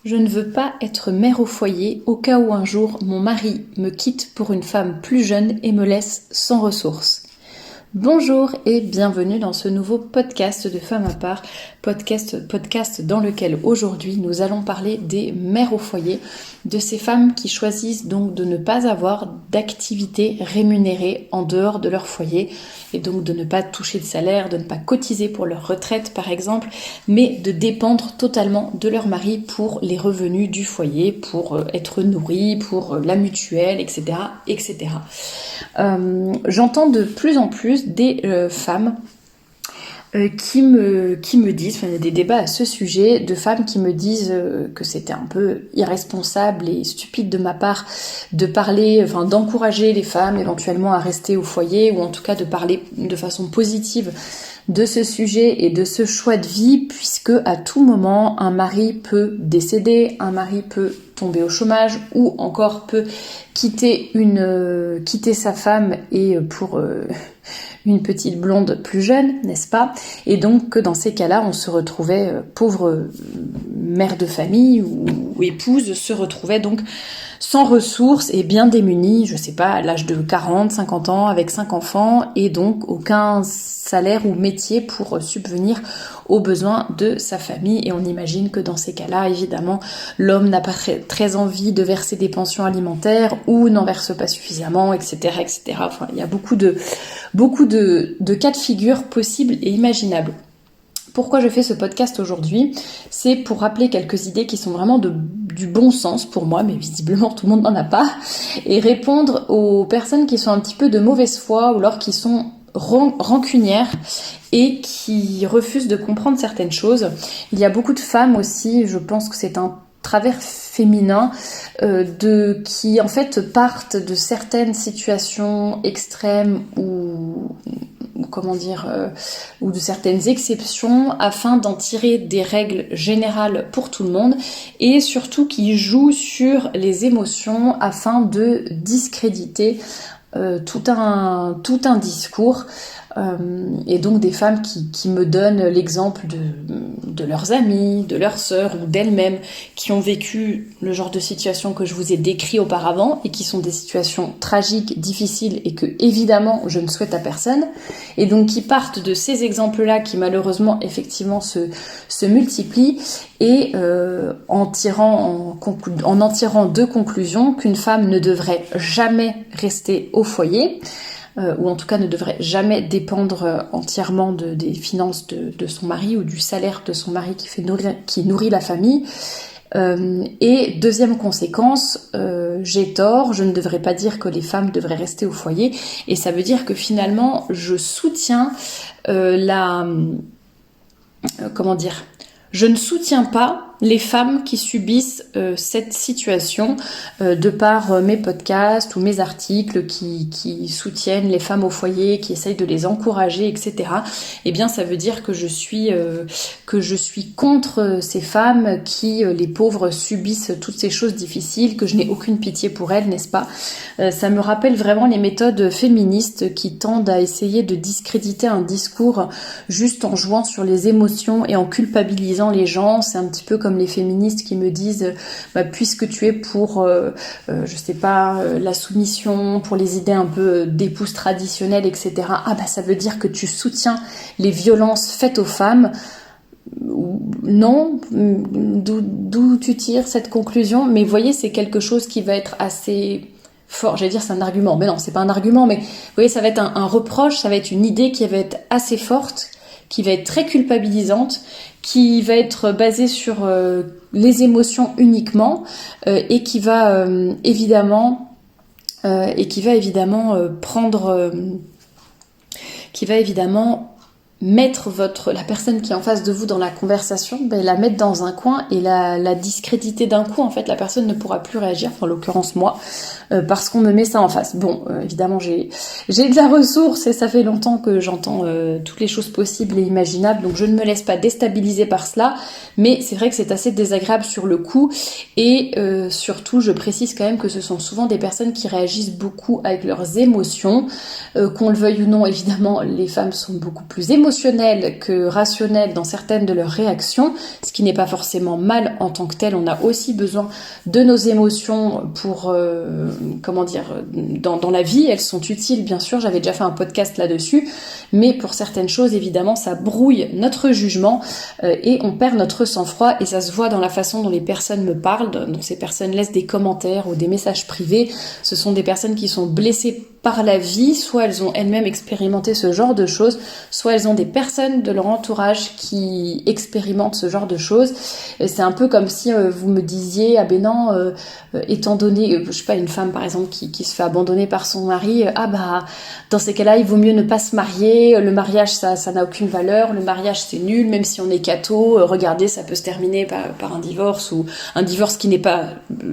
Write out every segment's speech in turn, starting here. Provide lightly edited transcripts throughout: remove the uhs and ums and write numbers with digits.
Je ne veux pas être mère au foyer au cas où un jour mon mari me quitte pour une femme plus jeune et me laisse sans ressources. Bonjour et bienvenue dans ce nouveau podcast de Femmes à part, podcast dans lequel aujourd'hui nous allons parler des mères au foyer, de ces femmes qui choisissent donc de ne pas avoir d'activité rémunérée en dehors de leur foyer et donc de ne pas toucher de salaire, de ne pas cotiser pour leur retraite par exemple, mais de dépendre totalement de leur mari pour les revenus du foyer, pour être nourris, pour la mutuelle, etc. etc. J'entends de plus en plus des femmes qui me disent, il y a des débats à ce sujet, de femmes qui me disent que c'était un peu irresponsable et stupide de ma part de parler, d'encourager les femmes éventuellement à rester au foyer ou en tout cas de parler de façon positive de ce sujet et de ce choix de vie, puisque à tout moment un mari peut décéder, un mari peut tomber au chômage ou encore peut quitter sa femme et pour une petite blonde plus jeune, n'est-ce pas? Et donc que dans ces cas-là, on se retrouvait, pauvre mère de famille ou épouse, se retrouvait donc sans ressources et bien démunie, je sais pas, à l'âge de 40, 50 ans, avec 5 enfants, et donc aucun salaire ou métier pour subvenir aux besoins de sa famille. Et on imagine que dans ces cas-là, évidemment, l'homme n'a pas très envie de verser des pensions alimentaires ou n'en verse pas suffisamment, etc., etc. Enfin, il y a beaucoup de cas de figure possibles et imaginables. Pourquoi je fais ce podcast aujourd'hui? C'est pour rappeler quelques idées qui sont vraiment du bon sens pour moi, mais visiblement tout le monde n'en a pas, et répondre aux personnes qui sont un petit peu de mauvaise foi ou alors qui sont rancunières et qui refusent de comprendre certaines choses. Il y a beaucoup de femmes aussi, je pense que c'est un travers féminin qui en fait partent de certaines situations extrêmes ou de certaines exceptions afin d'en tirer des règles générales pour tout le monde et surtout qui jouent sur les émotions afin de discréditer tout un discours. Et donc des femmes qui me donnent l'exemple de leurs amies, de leurs sœurs ou d'elles-mêmes qui ont vécu le genre de situation que je vous ai décrit auparavant et qui sont des situations tragiques, difficiles et que évidemment je ne souhaite à personne, et donc qui partent de ces exemples-là qui malheureusement effectivement se multiplient et en en tirant deux conclusions: qu'une femme ne devrait jamais rester au foyer, ou en tout cas ne devrait jamais dépendre entièrement des finances de son mari ou du salaire de son mari qui nourrit la famille. Et deuxième conséquence, j'ai tort, je ne devrais pas dire que les femmes devraient rester au foyer, et ça veut dire que finalement je soutiens je ne soutiens pas les femmes qui subissent cette situation de par mes podcasts ou mes articles qui soutiennent les femmes au foyer, qui essayent de les encourager, etc. Eh bien, ça veut dire que je suis contre ces femmes qui, les pauvres, subissent toutes ces choses difficiles, que je n'ai aucune pitié pour elles, n'est-ce pas? Ça me rappelle vraiment les méthodes féministes qui tendent à essayer de discréditer un discours juste en jouant sur les émotions et en culpabilisant les gens. C'est un petit peu comme les féministes qui me disent puisque tu es pour la soumission, pour les idées un peu d'épouse traditionnelle, etc., ça veut dire que tu soutiens les violences faites aux femmes. Non, d'où tu tires cette conclusion? Mais vous voyez, c'est quelque chose qui va être assez fort. J'allais dire c'est un argument, mais non, c'est pas un argument, mais vous voyez, ça va être un reproche, ça va être une idée qui va être assez forte, qui va être très culpabilisante, qui va être basée sur les émotions uniquement, et qui va évidemment mettre la personne qui est en face de vous dans la conversation, la mettre dans un coin et la discréditer d'un coup. En fait, la personne ne pourra plus réagir, en l'occurrence moi, parce qu'on me met ça en face. Bon, évidemment, j'ai de la ressource et ça fait longtemps que j'entends toutes les choses possibles et imaginables, donc je ne me laisse pas déstabiliser par cela, mais c'est vrai que c'est assez désagréable sur le coup, et surtout, je précise quand même que ce sont souvent des personnes qui réagissent beaucoup avec leurs émotions, qu'on le veuille ou non, évidemment, les femmes sont beaucoup plus émotionnelles émotionnelles que rationnelles dans certaines de leurs réactions, ce qui n'est pas forcément mal en tant que tel. On a aussi besoin de nos émotions pour, dans la vie. Elles sont utiles, bien sûr. J'avais déjà fait un podcast là-dessus. Mais pour certaines choses, évidemment, ça brouille notre jugement et on perd notre sang-froid. Et ça se voit dans la façon dont les personnes me parlent, dont ces personnes laissent des commentaires ou des messages privés. Ce sont des personnes qui sont blessées par la vie, soit elles ont elles-mêmes expérimenté ce genre de choses, soit elles ont des personnes de leur entourage qui expérimentent ce genre de choses. Et c'est un peu comme si vous me disiez, ah ben non, étant donné, je sais pas, une femme par exemple qui se fait abandonner par son mari, dans ces cas-là, il vaut mieux ne pas se marier, le mariage ça n'a aucune valeur, le mariage c'est nul, même si on est catho, regardez, ça peut se terminer par un divorce, ou un divorce qui n'est pas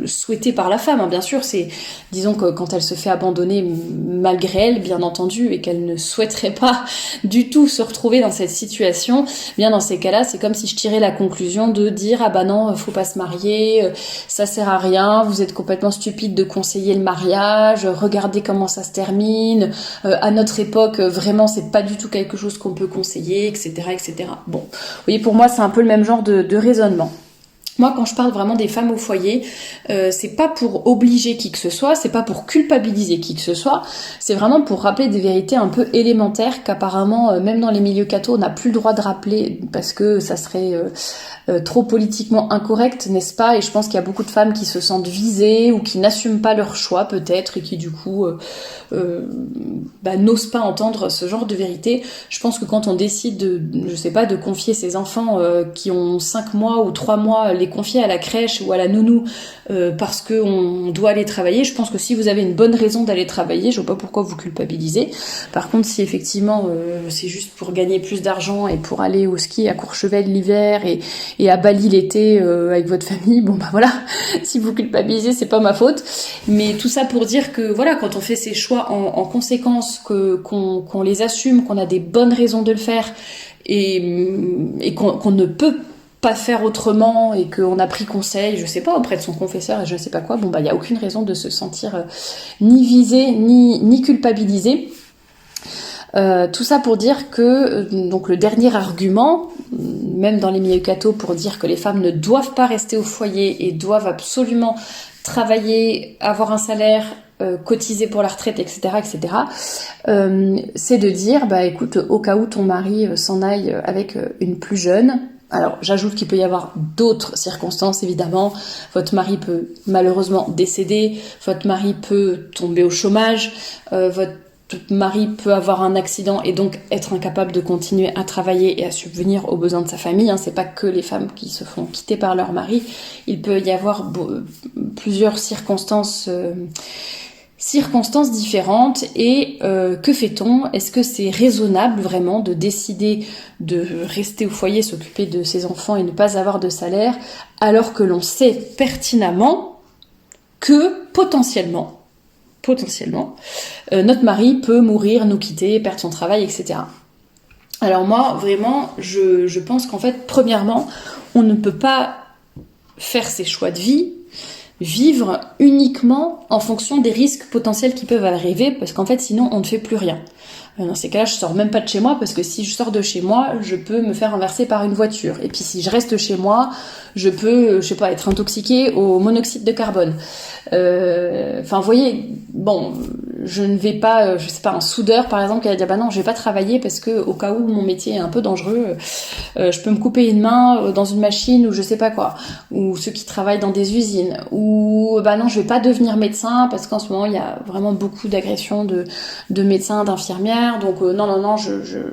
souhaité par la femme, hein, bien sûr, disons que quand elle se fait abandonner malgré elle, bien entendu, et qu'elle ne souhaiterait pas du tout se retrouver dans cette situation, bien dans ces cas-là, c'est comme si je tirais la conclusion de dire ah bah non, faut pas se marier, ça sert à rien, vous êtes complètement stupide de conseiller le mariage, regardez comment ça se termine, à notre époque, vraiment, c'est pas du tout quelque chose qu'on peut conseiller, etc., etc. Bon, vous voyez, pour moi, c'est un peu le même genre de raisonnement. Moi, quand je parle vraiment des femmes au foyer, c'est pas pour obliger qui que ce soit, c'est pas pour culpabiliser qui que ce soit, c'est vraiment pour rappeler des vérités un peu élémentaires qu'apparemment, même dans les milieux cathos, on n'a plus le droit de rappeler parce que ça serait trop politiquement incorrect, n'est-ce pas? Et je pense qu'il y a beaucoup de femmes qui se sentent visées ou qui n'assument pas leur choix peut-être et qui du coup n'osent pas entendre ce genre de vérité. Je pense que quand on décide de confier ses enfants qui ont 5 mois ou 3 mois, les confier à la crèche ou à la nounou parce qu'on doit aller travailler, je pense que si vous avez une bonne raison d'aller travailler, je vois pas pourquoi vous culpabilisez. Par contre, si effectivement c'est juste pour gagner plus d'argent et pour aller au ski à Courchevel l'hiver et à Bali l'été avec votre famille, bon bah voilà, si vous culpabilisez, c'est pas ma faute. Mais tout ça pour dire que voilà, quand on fait ses choix en conséquence, qu'on les assume, qu'on a des bonnes raisons de le faire et qu'on ne peut pas faire autrement et qu'on a pris conseil, je sais pas, auprès de son confesseur et je sais pas quoi, bon bah il y a aucune raison de se sentir ni visé ni culpabilisé. Tout ça pour dire que donc le dernier argument, même dans les milieux cathos, pour dire que les femmes ne doivent pas rester au foyer et doivent absolument travailler, avoir un salaire, cotiser pour la retraite, etc., etc., c'est de dire, bah écoute, au cas où ton mari s'en aille avec une plus jeune. Alors, j'ajoute qu'il peut y avoir d'autres circonstances, évidemment. Votre mari peut malheureusement décéder, votre mari peut tomber au chômage, votre mari peut avoir un accident et donc être incapable de continuer à travailler et à subvenir aux besoins de sa famille. Hein. C'est pas que les femmes qui se font quitter par leur mari. Il peut y avoir plusieurs circonstances différentes et que fait-on? Est-ce que c'est raisonnable vraiment de décider de rester au foyer, s'occuper de ses enfants et ne pas avoir de salaire alors que l'on sait pertinemment que potentiellement notre mari peut mourir, nous quitter, perdre son travail, etc. Alors moi, vraiment, je pense qu'en fait, premièrement, on ne peut pas faire ses choix de vie, vivre uniquement en fonction des risques potentiels qui peuvent arriver, parce qu'en fait, sinon, on ne fait plus rien. Dans ces cas-là, je sors même pas de chez moi, parce que si je sors de chez moi, je peux me faire renverser par une voiture. Et puis si je reste chez moi, je peux, je sais pas, être intoxiquée au monoxyde de carbone. Vous voyez, bon, je ne vais pas, je sais pas, un soudeur par exemple qui va dire bah non, je vais pas travailler parce que au cas où mon métier est un peu dangereux, je peux me couper une main dans une machine ou je sais pas quoi, ou ceux qui travaillent dans des usines, ou bah non, je vais pas devenir médecin parce qu'en ce moment il y a vraiment beaucoup d'agressions de médecins, d'infirmières, donc non,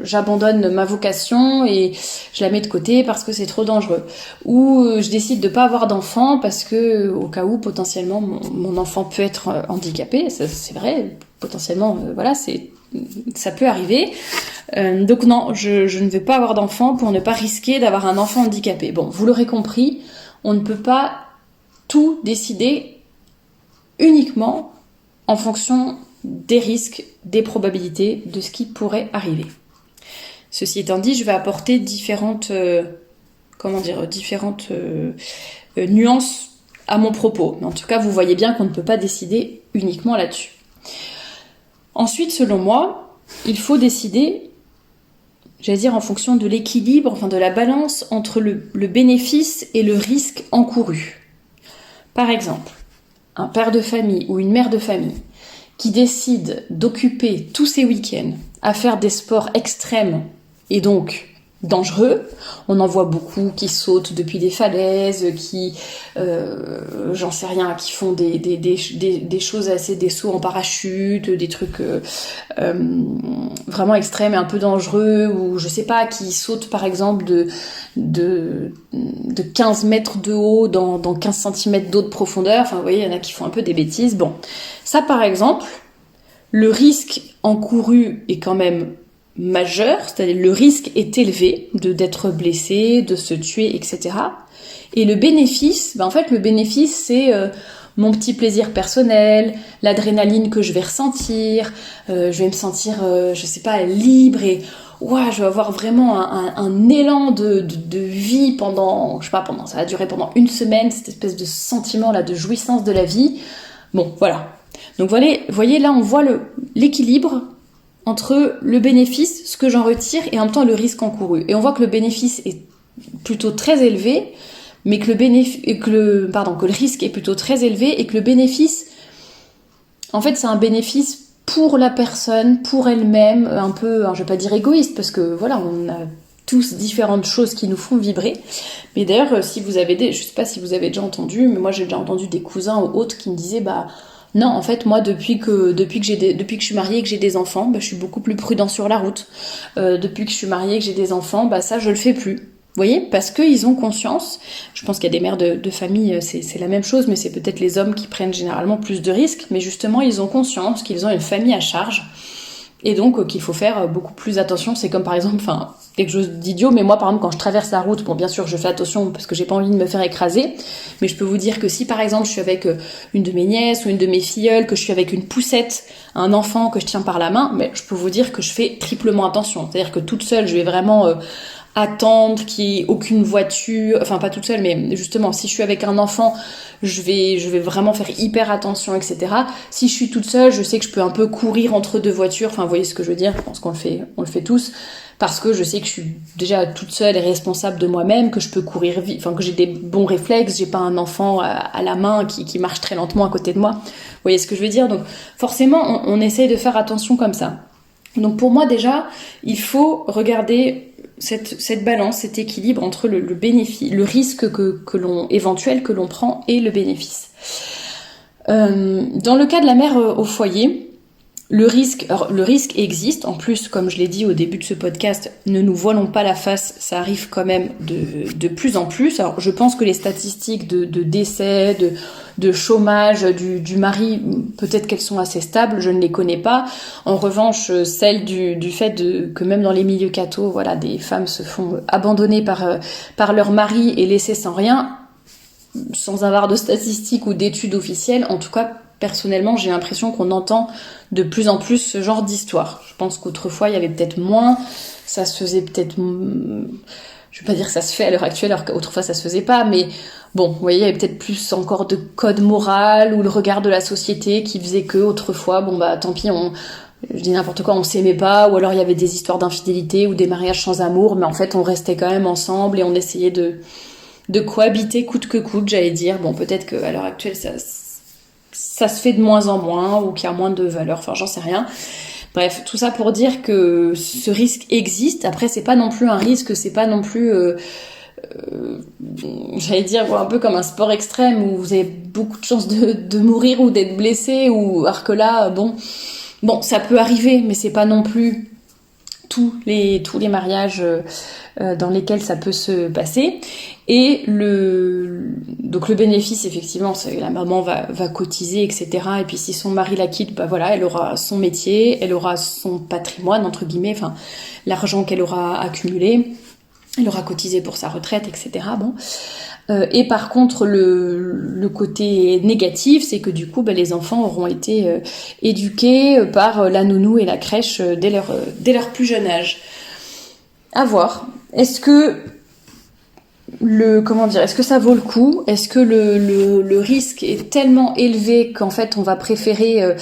j'abandonne ma vocation et je la mets de côté parce que c'est trop dangereux, ou je décide de pas avoir d'enfant parce que au cas où potentiellement mon enfant peut être handicapé, ça, c'est vrai, potentiellement, voilà, ça peut arriver. Donc non, je ne veux pas avoir d'enfant pour ne pas risquer d'avoir un enfant handicapé. Bon, vous l'aurez compris, on ne peut pas tout décider uniquement en fonction des risques, des probabilités, de ce qui pourrait arriver. Ceci étant dit, je vais apporter différentes nuances à mon propos. Mais en tout cas, vous voyez bien qu'on ne peut pas décider uniquement là-dessus. Ensuite, selon moi, il faut décider j'allais dire en fonction de l'équilibre, enfin de la balance entre le bénéfice et le risque encouru. Par exemple, un père de famille ou une mère de famille qui décide d'occuper tous ses week-ends à faire des sports extrêmes et donc dangereux. On en voit beaucoup qui sautent depuis des falaises, qui, j'en sais rien, qui font des choses assez, des sauts en parachute, des trucs vraiment extrêmes et un peu dangereux, ou je sais pas, qui sautent par exemple de 15 mètres de haut dans 15 cm d'eau de profondeur. Enfin, vous voyez, il y en a qui font un peu des bêtises. Bon, ça par exemple, le risque encouru est quand même majeur, c'est-à-dire le risque est élevé d'être blessé, de se tuer, etc. Et le bénéfice, en fait le bénéfice c'est mon petit plaisir personnel, l'adrénaline que je vais ressentir, je vais me sentir, je sais pas, libre et je vais avoir vraiment un élan de vie pendant, je sais pas, ça va durer pendant une semaine, cette espèce de sentiment là de jouissance de la vie. Bon, voilà. Donc voyez là on voit l'équilibre entre le bénéfice, ce que j'en retire, et en même temps le risque encouru. Et on voit que le bénéfice est plutôt très élevé, mais que le risque est plutôt très élevé et que le bénéfice, en fait, c'est un bénéfice pour la personne, pour elle-même, un peu, je vais pas dire égoïste, parce que voilà, on a tous différentes choses qui nous font vibrer. Mais d'ailleurs, si vous avez je sais pas si vous avez déjà entendu, mais moi j'ai déjà entendu des cousins ou autres qui me disaient, non, en fait, moi, depuis que je suis mariée et que j'ai des enfants, je suis beaucoup plus prudent sur la route. Depuis que je suis mariée et que j'ai des enfants, ça, je le fais plus. Vous voyez, parce qu'ils ont conscience. Je pense qu'il y a des mères de famille, c'est la même chose, mais c'est peut-être les hommes qui prennent généralement plus de risques. Mais justement, ils ont conscience qu'ils ont une famille à charge. Et donc qu'il faut faire beaucoup plus attention. C'est comme par exemple, quelque chose d'idiot, mais moi par exemple quand je traverse la route, bien sûr je fais attention parce que j'ai pas envie de me faire écraser, mais je peux vous dire que si par exemple je suis avec une de mes nièces ou une de mes filleules, que je suis avec une poussette, un enfant que je tiens par la main, je peux vous dire que je fais triplement attention. C'est-à-dire que toute seule je vais vraiment attendre qu'il n'y ait aucune voiture, enfin pas toute seule, mais justement si je suis avec un enfant, je vais vraiment faire hyper attention, etc. Si je suis toute seule, je sais que je peux un peu courir entre deux voitures, enfin vous voyez ce que je veux dire, je pense qu'on le fait tous, parce que je sais que je suis déjà toute seule et responsable de moi-même, que je peux courir vite, enfin que j'ai des bons réflexes, j'ai pas un enfant à la main qui marche très lentement à côté de moi, vous voyez ce que je veux dire, donc forcément on essaye de faire attention comme ça. Donc pour moi déjà, il faut regarder cette balance, cet équilibre entre le bénéfice, le risque éventuel que l'on prend et le bénéfice. Dans le cas de la mère au foyer, le risque existe. En plus, comme je l'ai dit au début de ce podcast, ne nous voilons pas la face, ça arrive quand même de plus en plus. Alors, je pense que les statistiques de décès, de chômage du mari, peut-être qu'elles sont assez stables, je ne les connais pas. En revanche, celles du fait que même dans les milieux cathos, voilà, des femmes se font abandonner par leur mari et laisser sans rien, sans avoir de statistiques ou d'études officielles. En tout cas, personnellement, j'ai l'impression qu'on entend de plus en plus ce genre d'histoire. Je pense qu'autrefois, il y avait peut-être moins, ça se faisait peut-être... Je vais pas dire que ça se fait à l'heure actuelle, alors qu'autrefois ça se faisait pas, mais bon, vous voyez, il y avait peut-être plus encore de code moral ou le regard de la société qui faisait que autrefois, tant pis, je dis n'importe quoi, on s'aimait pas, ou alors il y avait des histoires d'infidélité ou des mariages sans amour, mais en fait on restait quand même ensemble et on essayait de cohabiter coûte que coûte, j'allais dire. Bon, peut-être qu'à l'heure actuelle ça se fait de moins en moins, ou qu'il y a moins de valeur, enfin j'en sais rien. Bref, tout ça pour dire que ce risque existe. Après, c'est pas non plus un risque, c'est pas non plus, j'allais dire, un peu comme un sport extrême où vous avez beaucoup de chances de mourir ou d'être blessé, ou alors que là, bon, ça peut arriver, mais c'est pas non plus tous les mariages dans lesquels ça peut se passer. Et donc le bénéfice, effectivement, c'est la maman va cotiser, etc. Et puis si son mari la quitte, elle aura son métier, elle aura son patrimoine, entre guillemets, enfin l'argent qu'elle aura accumulé, elle aura cotisé pour sa retraite, etc. Bon. Et par contre, le côté négatif, c'est que du coup, les enfants auront été éduqués par la nounou et la crèche dès leur plus jeune âge. À voir. Est-ce que est-ce que ça vaut le coup ? Est-ce que le risque est tellement élevé qu'en fait on va préférer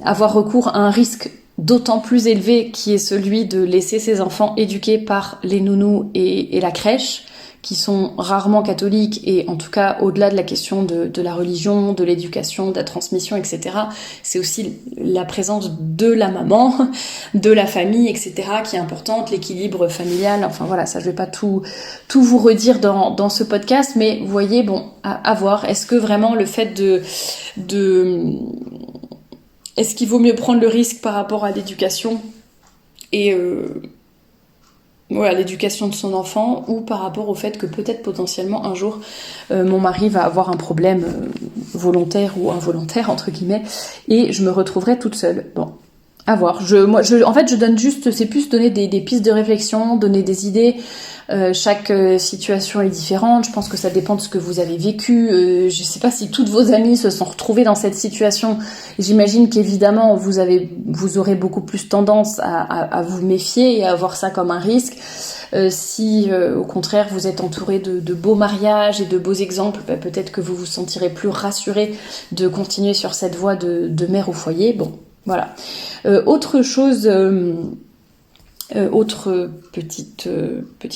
avoir recours à un risque d'autant plus élevé, qui est celui de laisser ses enfants éduqués par les nounous et la crèche, qui sont rarement catholiques, et en tout cas au-delà de la question de la religion, de l'éducation, de la transmission, etc. C'est aussi la présence de la maman, de la famille, etc. qui est importante, l'équilibre familial, enfin voilà, ça je vais pas tout vous redire dans ce podcast, mais vous voyez, bon, à voir, est-ce que vraiment le fait est-ce qu'il vaut mieux prendre le risque par rapport à l'éducation et l'éducation de son enfant, ou par rapport au fait que peut-être potentiellement un jour mon mari va avoir un problème volontaire ou involontaire entre guillemets et je me retrouverai toute seule. Bon, à voir. En fait, je donne juste, c'est plus donner des pistes de réflexion, donner des idées. Chaque situation est différente. Je pense que ça dépend de ce que vous avez vécu. Je sais pas si toutes vos amies se sont retrouvées dans cette situation. J'imagine qu'évidemment vous aurez beaucoup plus tendance à vous méfier et à voir ça comme un risque. Si au contraire vous êtes entouré de beaux mariages et de beaux exemples, peut-être que vous vous sentirez plus rassuré de continuer sur cette voie de mère au foyer. Bon, voilà. Autre chose. Autre petite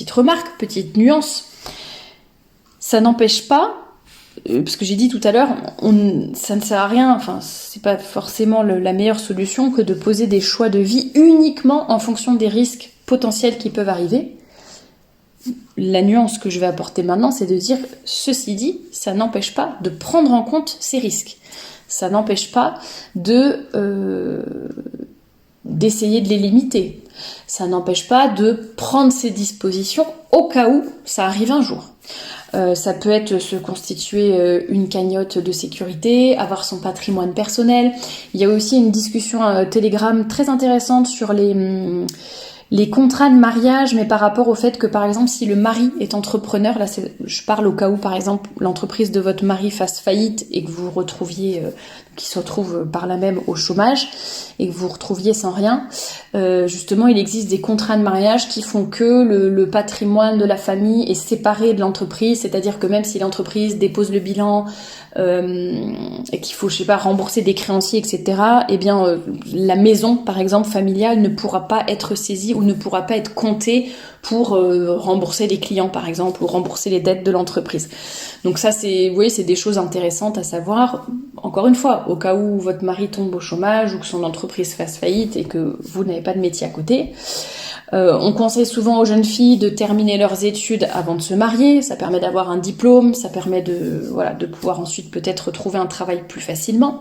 remarque, petite nuance, ça n'empêche pas, parce que j'ai dit tout à l'heure, ça ne sert à rien, enfin c'est pas forcément la meilleure solution que de poser des choix de vie uniquement en fonction des risques potentiels qui peuvent arriver. La nuance que je vais apporter maintenant, c'est de dire, ceci dit, ça n'empêche pas de prendre en compte ces risques. Ça n'empêche pas d'essayer de les limiter. Ça n'empêche pas de prendre ses dispositions au cas où ça arrive un jour. Ça peut être se constituer une cagnotte de sécurité, avoir son patrimoine personnel. Il y a aussi une discussion Telegram très intéressante sur les contrats de mariage, mais par rapport au fait que, par exemple, si le mari est entrepreneur, là je parle au cas où, par exemple, l'entreprise de votre mari fasse faillite et que vous retrouviez, qu'il se retrouve par là même au chômage et que vous retrouviez sans rien, justement, il existe des contrats de mariage qui font que le patrimoine de la famille est séparé de l'entreprise, c'est-à-dire que même si l'entreprise dépose le bilan et qu'il faut, je sais pas, rembourser des créanciers, etc., eh bien, la maison, par exemple, familiale, ne pourra pas être saisie ou ne pourra pas être comptée pour rembourser les clients, par exemple, ou rembourser les dettes de l'entreprise. Donc ça, vous voyez, c'est des choses intéressantes à savoir. Encore une fois, au cas où votre mari tombe au chômage ou que son entreprise fasse faillite et que vous n'avez pas de métier à côté. On conseille souvent aux jeunes filles de terminer leurs études avant de se marier, ça permet d'avoir un diplôme, ça permet de pouvoir ensuite peut-être trouver un travail plus facilement.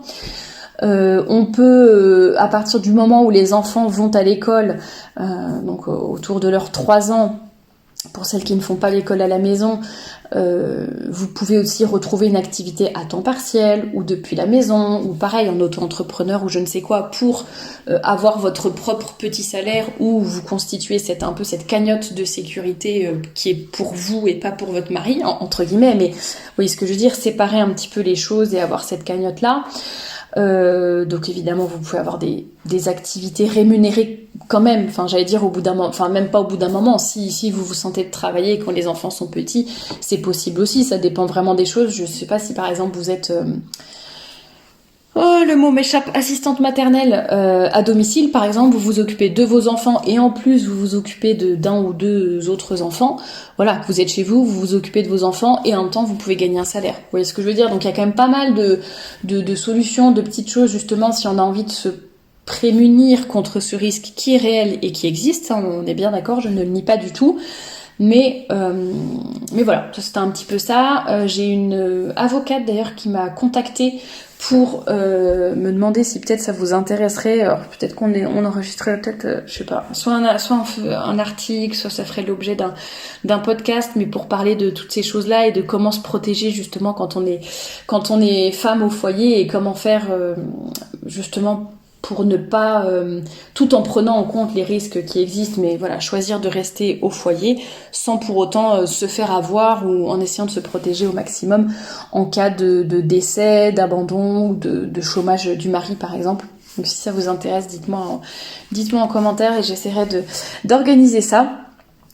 On peut, à partir du moment où les enfants vont à l'école, donc autour de leurs 3 ans, pour celles qui ne font pas l'école à la maison, vous pouvez aussi retrouver une activité à temps partiel ou depuis la maison, ou pareil en auto-entrepreneur ou je ne sais quoi, pour avoir votre propre petit salaire où vous constituez un peu cette cagnotte de sécurité qui est pour vous et pas pour votre mari, entre guillemets, mais vous voyez ce que je veux dire, séparer un petit peu les choses et avoir cette cagnotte-là. Donc évidemment vous pouvez avoir des activités rémunérées quand même, enfin j'allais dire au bout d'un moment, enfin même pas au bout d'un moment, si vous vous sentez de travailler quand les enfants sont petits, c'est possible aussi, ça dépend vraiment des choses. Je sais pas si par exemple vous êtes le mot m'échappe, assistante maternelle à domicile par exemple, vous vous occupez de vos enfants et en plus vous vous occupez d'un ou deux autres enfants, voilà, vous êtes chez vous, vous vous occupez de vos enfants et en même temps vous pouvez gagner un salaire. Vous voyez ce que je veux dire? Donc il y a quand même pas mal de solutions, de petites choses justement si on a envie de se prémunir contre ce risque qui est réel et qui existe, hein, on est bien d'accord, je ne le nie pas du tout. Mais voilà, c'était un petit peu ça. J'ai une avocate d'ailleurs qui m'a contactée pour me demander si peut-être ça vous intéresserait. Alors peut-être on enregistrerait peut-être, je sais pas, soit un article, soit ça ferait l'objet d'un podcast, mais pour parler de toutes ces choses-là et de comment se protéger justement quand on est femme au foyer et comment faire justement pour ne pas, tout en prenant en compte les risques qui existent, mais voilà, choisir de rester au foyer sans pour autant se faire avoir ou en essayant de se protéger au maximum en cas de décès, d'abandon ou de chômage du mari par exemple. Donc si ça vous intéresse, dites-moi en commentaire et j'essaierai d'organiser ça.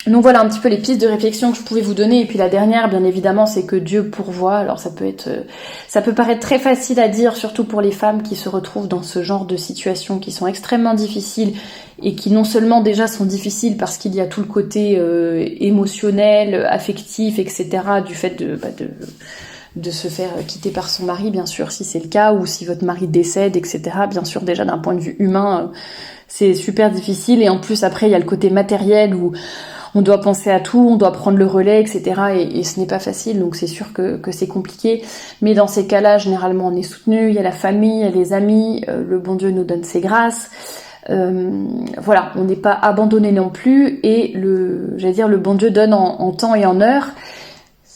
Donc voilà un petit peu les pistes de réflexion que je pouvais vous donner. Et puis la dernière, bien évidemment, c'est que Dieu pourvoit. Alors ça peut paraître très facile à dire, surtout pour les femmes qui se retrouvent dans ce genre de situations qui sont extrêmement difficiles et qui non seulement déjà sont difficiles parce qu'il y a tout le côté émotionnel, affectif, etc. du fait de se faire quitter par son mari, bien sûr, si c'est le cas, ou si votre mari décède, etc. Bien sûr, déjà d'un point de vue humain, c'est super difficile. Et en plus, après, il y a le côté matériel où on doit penser à tout, on doit prendre le relais, etc. Et ce n'est pas facile, donc c'est sûr que c'est compliqué. Mais dans ces cas-là, généralement, on est soutenu. Il y a la famille, il y a les amis. Le bon Dieu nous donne ses grâces. Voilà, on n'est pas abandonné non plus. Et le bon Dieu donne en temps et en heure.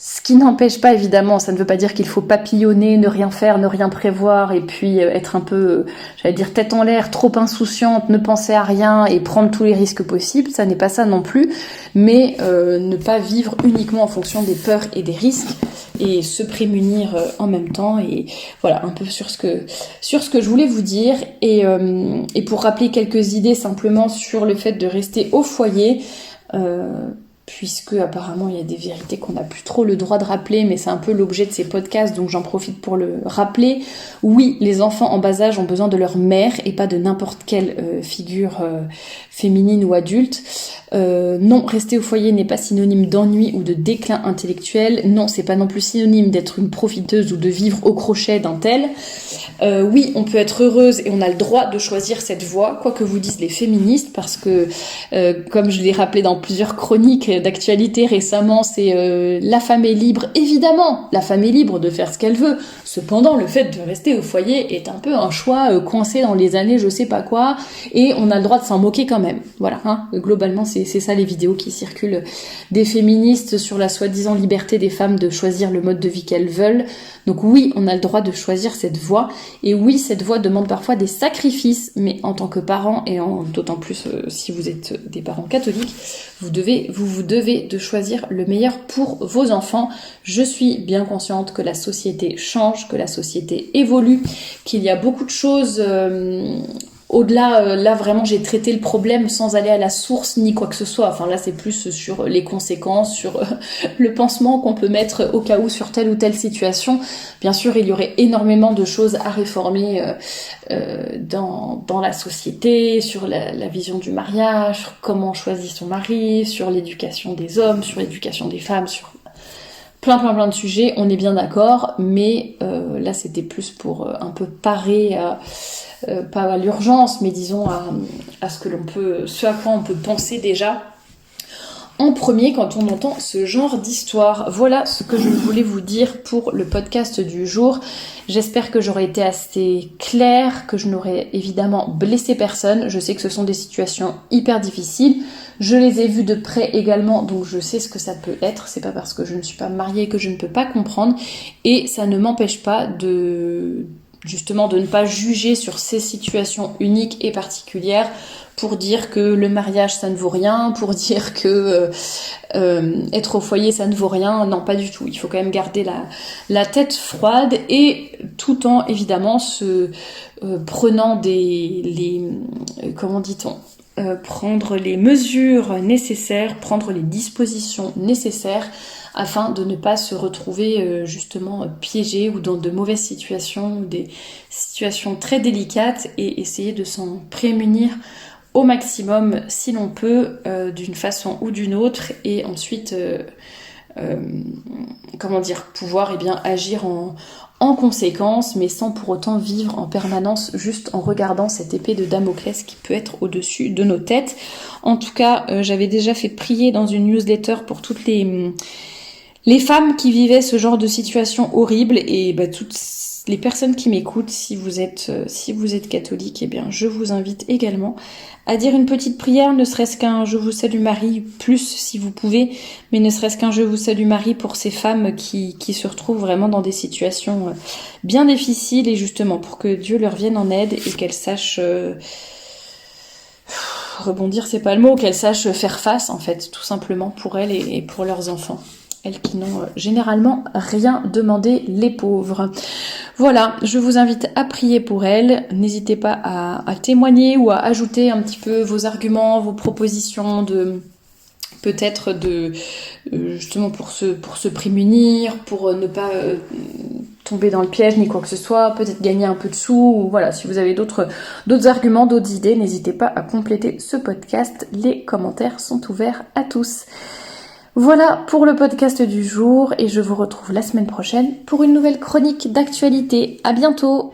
Ce qui n'empêche pas, évidemment, ça ne veut pas dire qu'il faut papillonner, ne rien faire, ne rien prévoir, et puis être un peu, tête en l'air, trop insouciante, ne penser à rien et prendre tous les risques possibles. Ça n'est pas ça non plus, mais ne pas vivre uniquement en fonction des peurs et des risques, et se prémunir en même temps. Et voilà, un peu sur ce que je voulais vous dire. Et pour rappeler quelques idées simplement sur le fait de rester au foyer, puisque apparemment il y a des vérités qu'on n'a plus trop le droit de rappeler, mais c'est un peu l'objet de ces podcasts, donc j'en profite pour le rappeler. Oui, les enfants en bas âge ont besoin de leur mère et pas de n'importe quelle figure féminine ou adulte. Non, rester au foyer n'est pas synonyme d'ennui ou de déclin intellectuel. Non, c'est pas non plus synonyme d'être une profiteuse ou de vivre au crochet d'un tel. Oui, on peut être heureuse et on a le droit de choisir cette voie, quoi que vous disent les féministes, parce que, comme je l'ai rappelé dans plusieurs chroniques d'actualité récemment, c'est la femme est libre. Évidemment, la femme est libre de faire ce qu'elle veut. Cependant, le fait de rester au foyer est un peu un choix coincé dans les années je sais pas quoi, et on a le droit de s'en moquer quand même. Voilà, hein. Globalement, c'est ça les vidéos qui circulent des féministes sur la soi-disant liberté des femmes de choisir le mode de vie qu'elles veulent. Donc oui, on a le droit de choisir cette voie, et oui, cette voie demande parfois des sacrifices, mais en tant que parent, et d'autant plus si vous êtes des parents catholiques, vous devez de choisir le meilleur pour vos enfants. Je suis bien consciente que la société change, que la société évolue, qu'il y a beaucoup de choses au-delà. Là vraiment j'ai traité le problème sans aller à la source ni quoi que ce soit. Enfin là c'est plus sur les conséquences, sur le pansement qu'on peut mettre au cas où sur telle ou telle situation. Bien sûr il y aurait énormément de choses à réformer dans la société, sur la vision du mariage, sur comment on choisit son mari, sur l'éducation des hommes, sur l'éducation des femmes, sur plein de sujets, on est bien d'accord, mais là c'était plus pour un peu parer pas à l'urgence, mais disons à ce à quoi on peut penser déjà en premier quand on entend ce genre d'histoire. Voilà ce que je voulais vous dire pour le podcast du jour. J'espère que j'aurai été assez claire, que je n'aurai évidemment blessé personne. Je sais que ce sont des situations hyper difficiles. Je les ai vues de près également, donc je sais ce que ça peut être. C'est pas parce que je ne suis pas mariée que je ne peux pas comprendre. Et ça ne m'empêche pas justement de ne pas juger sur ces situations uniques et particulières pour dire que le mariage ça ne vaut rien, pour dire que être au foyer ça ne vaut rien. Non, pas du tout. Il faut quand même garder la tête froide, et tout en évidemment se prenant comment dit-on, prendre les mesures nécessaires, prendre les dispositions nécessaires afin de ne pas se retrouver justement piégé ou dans de mauvaises situations, ou des situations très délicates, et essayer de s'en prémunir au maximum si l'on peut, d'une façon ou d'une autre, et ensuite pouvoir agir en conséquence, mais sans pour autant vivre en permanence juste en regardant cette épée de Damoclès qui peut être au-dessus de nos têtes. En tout cas, j'avais déjà fait prier dans une newsletter pour toutes les femmes qui vivaient ce genre de situation horrible, et toutes les personnes qui m'écoutent, si vous êtes catholique, je vous invite également à dire une petite prière, ne serait-ce qu'un Je vous salue Marie, plus si vous pouvez, mais ne serait-ce qu'un Je vous salue Marie pour ces femmes qui se retrouvent vraiment dans des situations bien difficiles, et justement pour que Dieu leur vienne en aide et qu'elles sachent rebondir, c'est pas le mot, qu'elles sachent faire face en fait, tout simplement pour elles et pour leurs enfants. Elles qui n'ont généralement rien demandé, les pauvres. Voilà, je vous invite à prier pour elles. N'hésitez pas à témoigner ou à ajouter un petit peu vos arguments, vos propositions de peut-être de justement pour se prémunir, pour ne pas tomber dans le piège ni quoi que ce soit, peut-être gagner un peu de sous, ou voilà, si vous avez d'autres arguments, d'autres idées, n'hésitez pas à compléter ce podcast, les commentaires sont ouverts à tous. Voilà pour le podcast du jour et je vous retrouve la semaine prochaine pour une nouvelle chronique d'actualité. À bientôt!